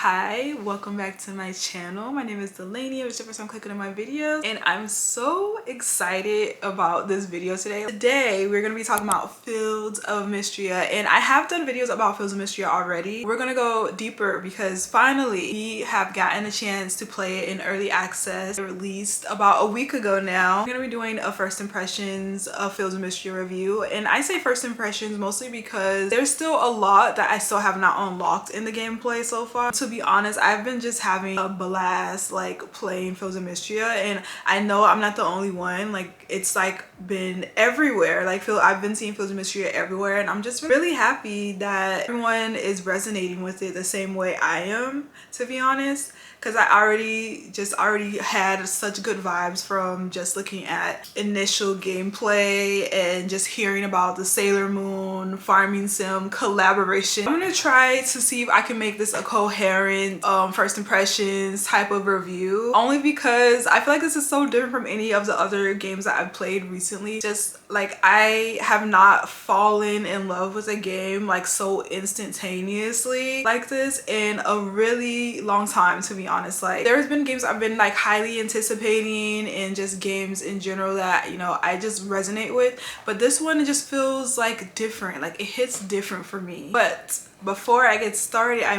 Hi, welcome back to my channel. My name is Delaney. If it's your first time clicking on my videos, and I'm so excited about this video today. Today we're gonna be talking about Fields of Mistria, and I have done videos about Fields of Mistria already. We're gonna go deeper because finally we have gotten a chance to play it in early access. It released about a week ago now. We're gonna be doing a first impressions of Fields of Mistria review, and I say first impressions mostly because there's still a lot that I still have not unlocked in the gameplay so far. To be honest, I've been just having a blast like playing Fields of Mistria, and I know I'm not the only one. Like, it's like been everywhere. Like, I've been seeing Fields of Mistria everywhere, and I'm just really happy that everyone is resonating with it the same way I am, to be honest, because I already had such good vibes from just looking at initial gameplay and just hearing about the Sailor Moon farming sim collaboration. I'm gonna try to see if I can make this a coherent first impressions type of review, only because I feel like this is so different from any of the other games that I've played recently. Just like, I have not fallen in love with a game like so instantaneously like this in a really long time, to be honest. Like, there's been games I've been like highly anticipating, and just games in general that, you know, I just resonate with, but this one, it just feels like different. Like, it hits different for me. But before I get started, I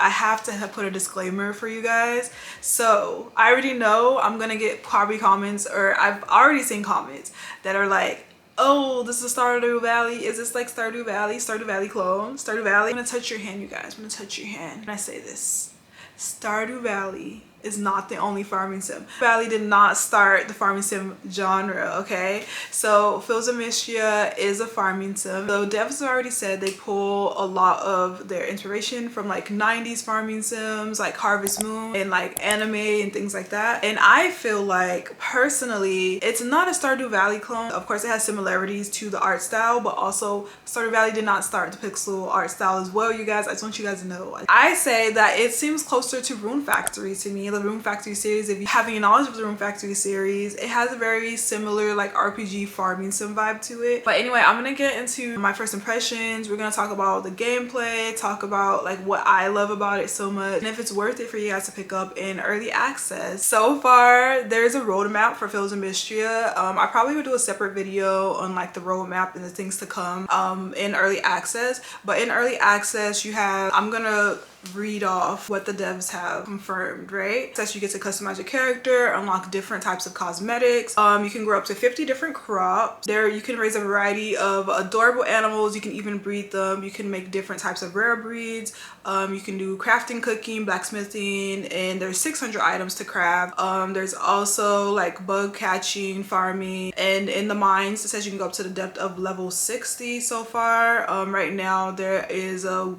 have to put a disclaimer for you guys. So I already know I'm gonna get probably comments, or I've already seen comments that are like, oh, this is Stardew Valley. Is this like Stardew Valley? Stardew Valley clone? Stardew Valley? I'm gonna touch your hand, you guys. I'm gonna touch your hand when I say this. Stardew Valley is not the only farming sim. Valley did not start the farming sim genre, okay? So Fields of Mistria is a farming sim. So devs have already said they pull a lot of their inspiration from like 90s farming sims like Harvest Moon and like anime and things like that. And I feel like, personally, it's not a Stardew Valley clone. Of course, it has similarities to the art style, but also Stardew Valley did not start the pixel art style as well, you guys. I just want you guys to know. I say that it seems closer to Rune Factory to me. The Rune Factory series, if you have any knowledge of the Rune Factory series, it has a very similar like RPG farming sim vibe to it. But anyway, I'm gonna get into my first impressions. We're gonna talk about the gameplay, talk about like what I love about it so much, and if it's worth it for you guys to pick up in early access. So far, there's a roadmap for Fields of Mistria. I probably would do a separate video on like the roadmap and the things to come in early access. But in early access, you have, I'm gonna read off what the devs have confirmed, right? So you get to customize your character, unlock different types of cosmetics. You can grow up to 50 different crops. There you can raise a variety of adorable animals. You can even breed them. You can make different types of rare breeds. You can do crafting, cooking, blacksmithing, and there's 600 items to craft. There's also like bug catching, farming, and in the mines, it says you can go up to the depth of level 60 so far. Right now there is a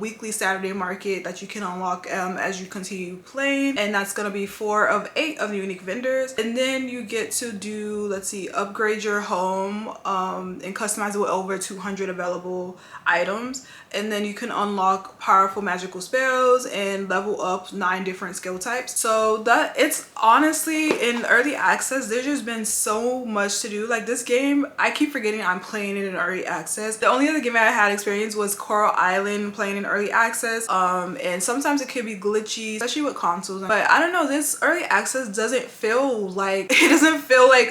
weekly Saturday market that you can unlock as you continue playing, and that's gonna be 4 of 8 of the unique vendors. And then you get to do, let's see, upgrade your home and customize it with over 200 available items. And then you can unlock powerful magical spells and level up 9 different skill types. So that, it's honestly, in early access, there's just been so much to do. Like, this game, I keep forgetting I'm playing it in early access. The only other game I had experience was Coral Island playing in early access, and sometimes it can be glitchy, especially with consoles. But I don't know, this early access doesn't feel like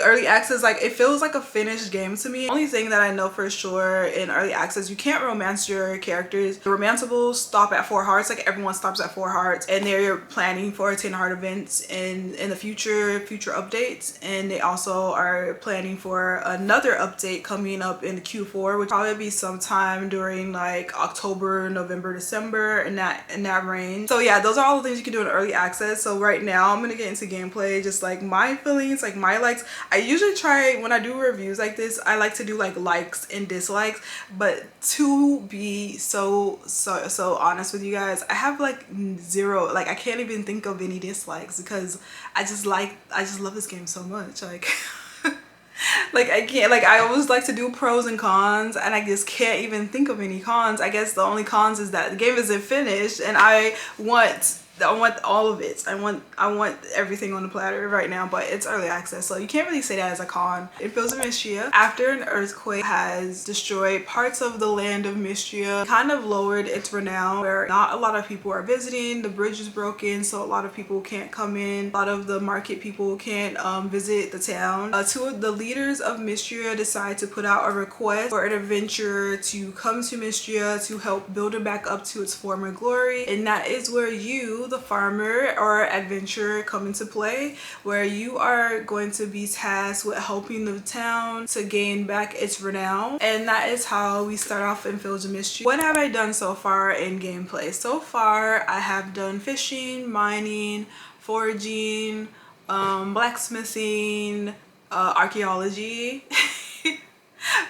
early access. Like, it feels like a finished game to me. The only thing that I know for sure in early access, you can't romance your characters. The romanceables stop at 4 hearts. Like, everyone stops at 4 hearts, and they're planning for 10 heart events in the future updates. And they also are planning for another update coming up in Q4, which probably be sometime during like October, November, December, in that range. So yeah, those are all the things you can do in early access. So right now I'm gonna get into gameplay, just like my feelings, like my likes. I usually try, when I do reviews like this, I like to do like likes and dislikes, but to be so honest with you guys, I have like 0, like I can't even think of any dislikes, because I just love this game so much. Like like, I can't, like, I always like to do pros and cons, and I just can't even think of any cons. I guess the only cons is that the game isn't finished, and I want I want all of it. I want everything on the platter right now, but it's early access, so you can't really say that as a con. It Fields of Mistria, after an earthquake has destroyed parts of the land of Mistria, kind of lowered its renown, where not a lot of people are visiting. The bridge is broken, so a lot of people can't come in. A lot of the market people can't visit the town. Two of the leaders of Mistria decide to put out a request for an adventurer to come to Mistria to help build it back up to its former glory, and that is where you, the farmer or adventurer, come into play, where you are going to be tasked with helping the town to gain back its renown. And that is how we start off in Fields of Mistria. What have I done so far in gameplay? So far I have done fishing, mining, foraging, blacksmithing, archaeology.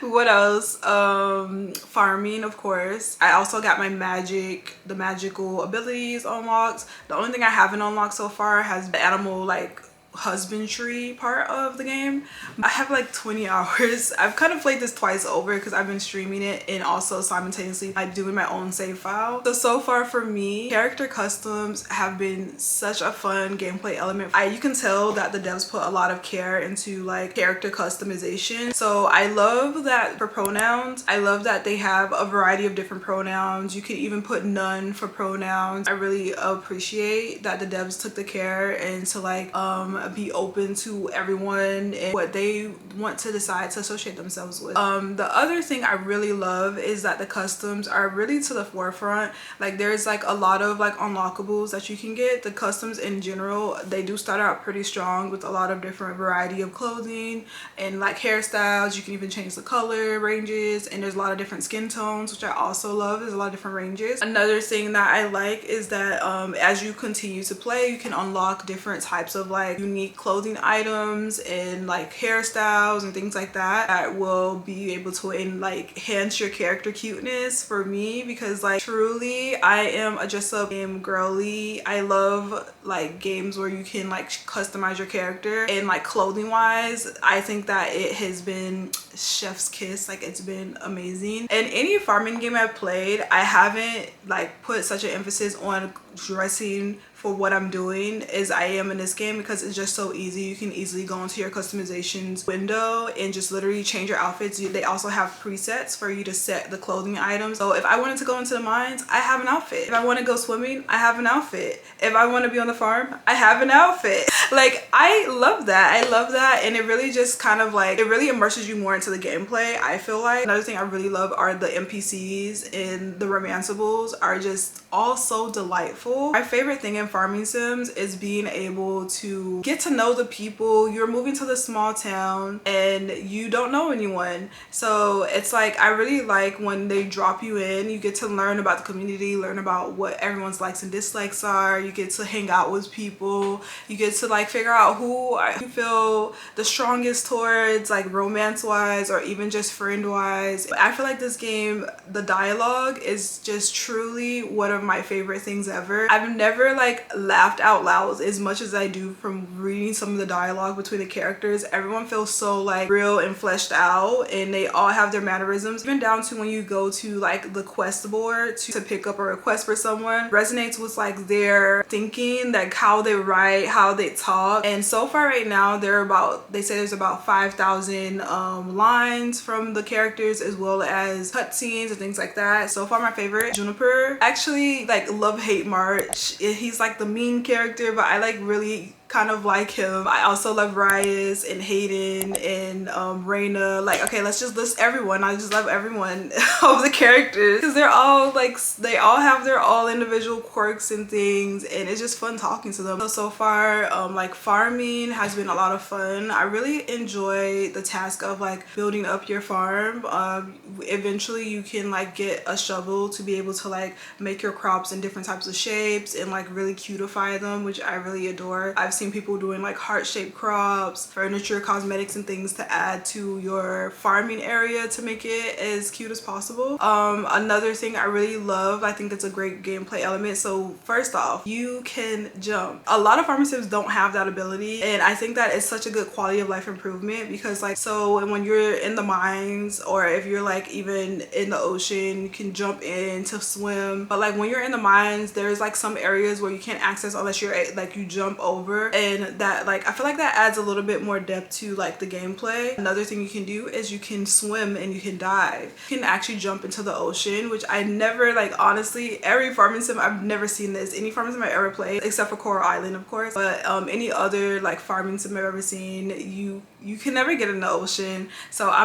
What else? Farming, of course. I also got my the magical abilities unlocked. The only thing I haven't unlocked so far has the animal like husbandry part of the game. I have like 20 hours. I've kind of played this twice over because I've been streaming it and also simultaneously doing my own save file. So far for me, character customs have been such a fun gameplay element. You can tell that the devs put a lot of care into like character customization. So I love that for pronouns. I love that they have a variety of different pronouns. You can even put none for pronouns. I really appreciate that the devs took the care and to like be open to everyone and what they want to decide to associate themselves with. The other thing I really love is that the customs are really to the forefront. Like there's like a lot of like unlockables that you can get. The customs in general, they do start out pretty strong with a lot of different variety of clothing and like hairstyles. You can even change the color ranges, and there's a lot of different skin tones, which I also love. There's a lot of different ranges. Another thing that I like is that as you continue to play, you can unlock different types of like unique clothing items and like hairstyles and things like that will be able to enhance your character cuteness. For me, because like truly I am a dress up game girly. I love like games where you can like customize your character, and like clothing wise I think that it has been chef's kiss. Like it's been amazing. In any farming game I've played, I haven't like put such an emphasis on dressing for what I'm doing as I am in this game, because it's just so easy. You can easily go into your customizations window and just literally change your outfits. They also have presets for you to set the clothing items. So if I wanted to go into the mines, I have an outfit. If I want to go swimming, I have an outfit. If I want to be on the farm, I have an outfit. Like I love that. I love that, and it really just kind of like, it really immerses you more into the gameplay. I feel like another thing I really love are the NPCs, and the Romancables are just all so delightful. My favorite thing in farming sims is being able to get to know the people. You're moving to the small town and you don't know anyone, so it's like I really like when they drop you in. You get to learn about the community, learn about what everyone's likes and dislikes are. You get to hang out with people. You get to like figure out who you feel the strongest towards, like romance wise or even just friend wise. I feel like this game, the dialogue is just truly one of my favorite things ever. I've never like laughed out loud as much as I do from reading some of the dialogue between the characters. Everyone feels so like real and fleshed out, and they all have their mannerisms, even down to when you go to like the quest board to pick up a request for someone. Resonates with like their thinking, like how they write, how they talk. And so far right now they say there's about 5,000 lines from the characters, as well as cutscenes and things like that. So far my favorite, Juniper. Actually like love-hate March. He's like the mean character, but I like really kind of like him. I also love Rias and Hayden and Raina. Like, okay, let's just list everyone. I just love everyone of the characters because they're all like, they all have their all individual quirks and things, and it's just fun talking to them. So far like farming has been a lot of fun. I really enjoy the task of like building up your farm. Eventually you can like get a shovel to be able to like make your crops in different types of shapes and like really cutify them, which I really adore. I've seen seen people doing like heart-shaped crops, furniture, cosmetics, and things to add to your farming area to make it as cute as possible. Another thing I really love, I think it's a great gameplay element. So first off, you can jump. A lot of farming sims don't have that ability, and I think that it's such a good quality of life improvement because like, so when you're in the mines, or if you're like even in the ocean, you can jump in to swim. But like when you're in the mines, there's like some areas where you can't access unless you're like you jump over, and that like I feel like that adds a little bit more depth to like the gameplay. Another thing you can do is you can swim and you can dive. You can actually jump into the ocean, which I never, like honestly, every farming sim I've never seen this. Any farming sim I ever played, except for Coral Island of course, but any other like farming sim I've ever seen, you can never get in the ocean. So I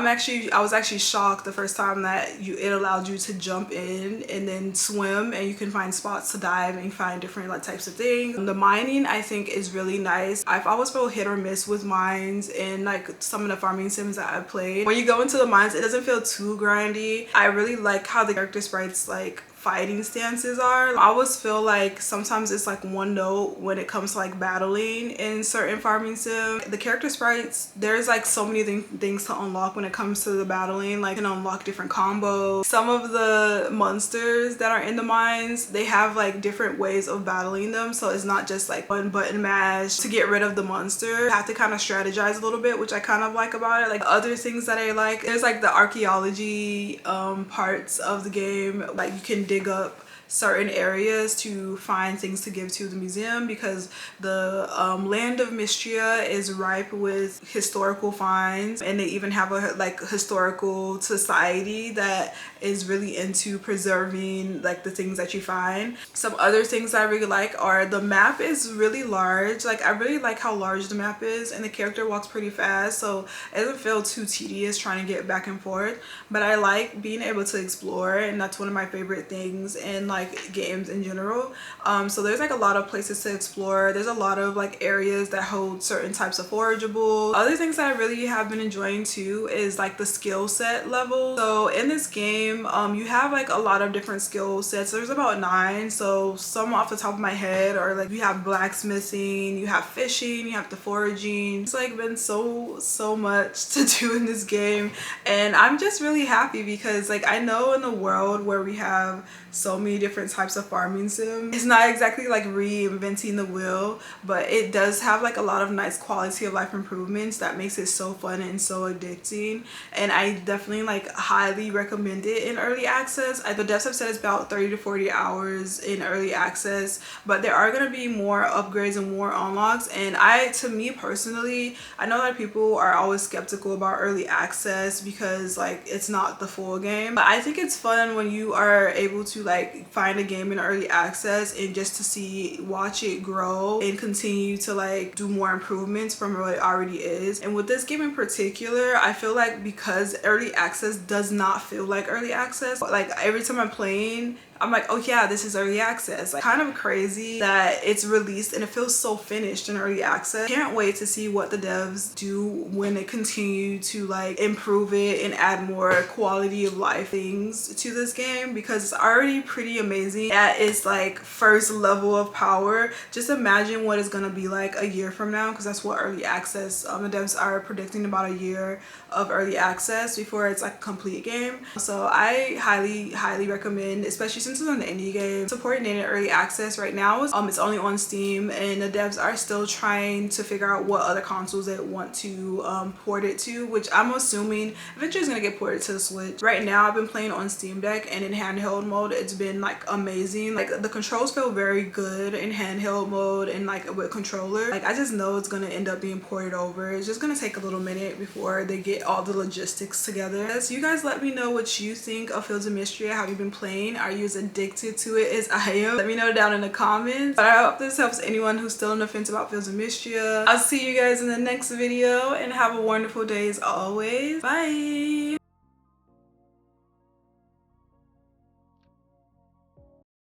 was actually shocked the first time that it allowed you to jump in and then swim, and you can find spots to dive and find different like types of things. The mining I think is really nice. I've always felt hit or miss with mines and like some of the farming sims that I've played. When you go into the mines, it doesn't feel too grindy. I really like how the character sprites like fighting stances are. I always feel like sometimes it's like one note when it comes to like battling in certain farming sim. The character sprites, there's like so many things to unlock when it comes to the battling. Like you can unlock different combos. Some of the monsters that are in the mines, they have like different ways of battling them, so it's not just like one button mash to get rid of the monster. You have to kind of strategize a little bit, which I kind of like about it. Like other things that I like, there's like the archaeology parts of the game. Like you can dig up certain areas to find things to give to the museum, because the land of Mistria is ripe with historical finds, and they even have a like historical society that is really into preserving like the things that you find. Some other things I really like are the map is really large. Like I really like how large the map is, and the character walks pretty fast, so it doesn't feel too tedious trying to get back and forth. But I like being able to explore, and that's one of my favorite things in like games in general. So there's like a lot of places to explore. There's a lot of like areas that hold certain types of forageables. Other things that I really have been enjoying too is like the skill set level. So in this game you have like a lot of different skill sets. There's about 9, so some off the top of my head are like you have blacksmithing, you have fishing, you have the foraging. It's like been so much to do in this game, and I'm just really happy because like I know in the world where we have so many different types of farming sim, it's not exactly like reinventing the wheel, but it does have like a lot of nice quality of life improvements that makes it so fun and so addicting. And I definitely like highly recommend it in early access. The devs have said it's about 30 to 40 hours in early access, but there are going to be more upgrades and more unlocks. And to me personally, I know that people are always skeptical about early access because like it's not the full game, but I think it's fun when you are able to like find a game in early access and just to watch it grow and continue to like do more improvements from what it already is. And with this game in particular, I feel like because early access does not feel like early access, like every time I'm playing I'm like, oh yeah, this is early access. Like, kind of crazy that it's released and it feels so finished in early access. Can't wait to see what the devs do when they continue to like improve it and add more quality of life things to this game, because it's already pretty amazing at its like first level of power. Just imagine what it's gonna be like a year from now, because that's what early access, the devs are predicting about a year of early access before it's like a complete game. So I highly recommend, especially since it's an indie game, supporting it in early access right now. It's only on Steam, and the devs are still trying to figure out what other consoles they want to port it to, which I'm assuming eventually is gonna get ported to the Switch. Right now I've been playing on Steam Deck, and in handheld mode it's been like amazing. Like the controls feel very good in handheld mode and like with controller. Like I just know it's gonna end up being ported over. It's just gonna take a little minute before they get all the logistics together. So you guys let me know what you think of Fields of Mistria. Have you been playing? Are you as addicted to it as I am? Let me know down in the comments. But I hope this helps anyone who's still on the fence about Fields of Mistria. I'll see you guys in the next video, and have a wonderful day as always. Bye.